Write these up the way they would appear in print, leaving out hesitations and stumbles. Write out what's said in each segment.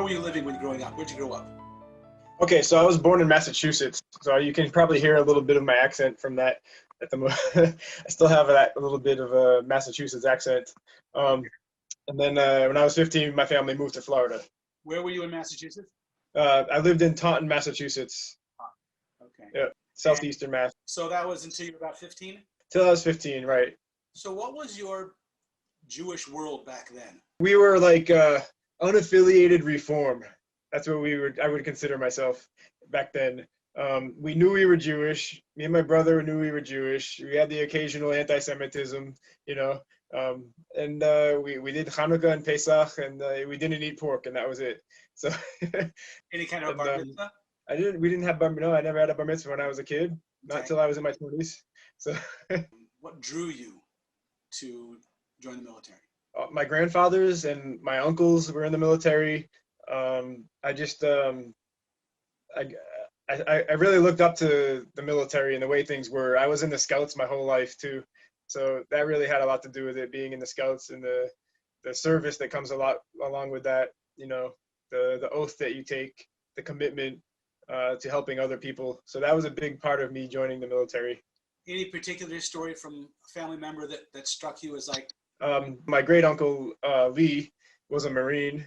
where were you living when you were growing up? Where'd you grow up? Okay, so I was born in Massachusetts, so you can probably hear a little bit of my accent from that. I still have that a little bit of a Massachusetts accent. And then when I was 15, my family moved to Florida. Where were you in Massachusetts? I lived in Taunton, Massachusetts. Okay. Yeah, southeastern Mass. So that was until you were about 15? Till I was 15, right. So what was your Jewish world back then? We were like unaffiliated reform. That's what I would consider myself back then. We knew we were Jewish. Me and my brother knew we were Jewish. We had the occasional anti-Semitism, you know, and we did Hanukkah and Pesach, and we didn't eat pork, and that was it. So any kind of bar mitzvah? We didn't have bar mitzvah. No, I never had a bar mitzvah when I was a kid. Not until I was in my 20s. So what drew you to join the military? My grandfathers and my uncles were in the military. I really looked up to the military and the way things were. I was in the Scouts my whole life too, so that really had a lot to do with it, being in the Scouts and the service that comes along with that. You know, the oath that you take, the commitment to helping other people. So that was a big part of me joining the military. Any particular story from a family member that struck you as like? My great uncle Lee was a Marine,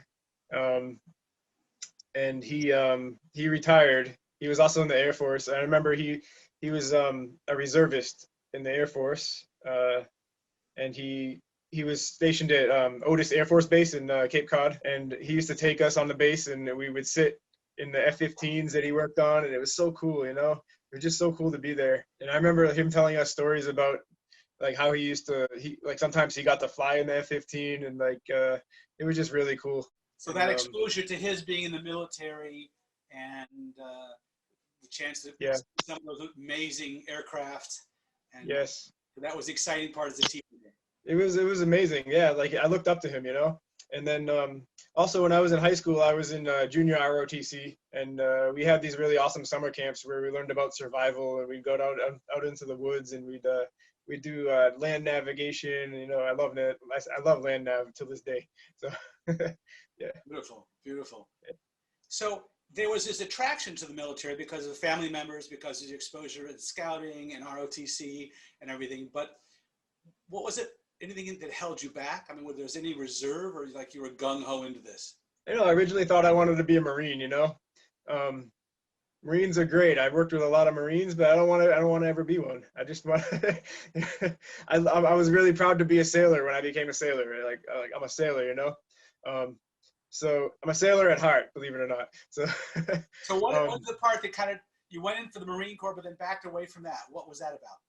and he retired. He was also in the Air Force. I remember he was a reservist in the Air Force, and he was stationed at Otis Air Force Base in Cape Cod, and he used to take us on the base, and we would sit in the F-15s that he worked on, and it was so cool, you know. It was just so cool to be there. And I remember him telling us stories about like how he sometimes he got to fly in the F-15, and like it was just really cool. So that exposure to his being in the military and the chance to see some of those amazing aircraft, and yes, that was the exciting part as a teacher. It was amazing. Yeah, like I looked up to him, you know. And then also when I was in high school, I was in junior ROTC, and we had these really awesome summer camps where we learned about survival, and we'd go out into the woods, and we'd do land navigation. You know, I love land nav to this day. So yeah. Beautiful, beautiful. So there was this attraction to the military because of family members, because of your exposure at scouting and ROTC and everything. But what was it? Anything that held you back? I mean, whether there's any reserve, or like you were gung-ho into this? You know, I originally thought I wanted to be a Marine, you know. Marines are great. I've worked with a lot of Marines, but I don't want to ever be one. I just want I was really proud to be a sailor when I became a sailor. Like I'm a sailor, you know. So I'm a sailor at heart, believe it or not. So what was the part that kind of, you went in for the Marine Corps, but then backed away from that? What was that about?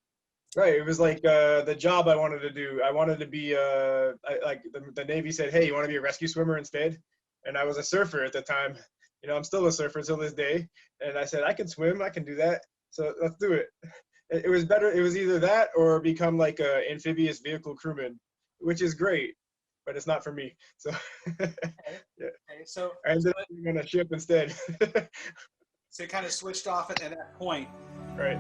Right. It was like the job I wanted to do. I wanted to be like the Navy said, hey, you want to be a rescue swimmer instead? And I was a surfer at the time. You know, I'm still a surfer till this day. And I said, I can swim. I can do that. So let's do it. It was better. It was either that or become like a amphibious vehicle crewman, which is great, but it's not for me. So okay. Yeah. Okay. So I ended up being on a ship instead. So you kind of switched off at that point. Right.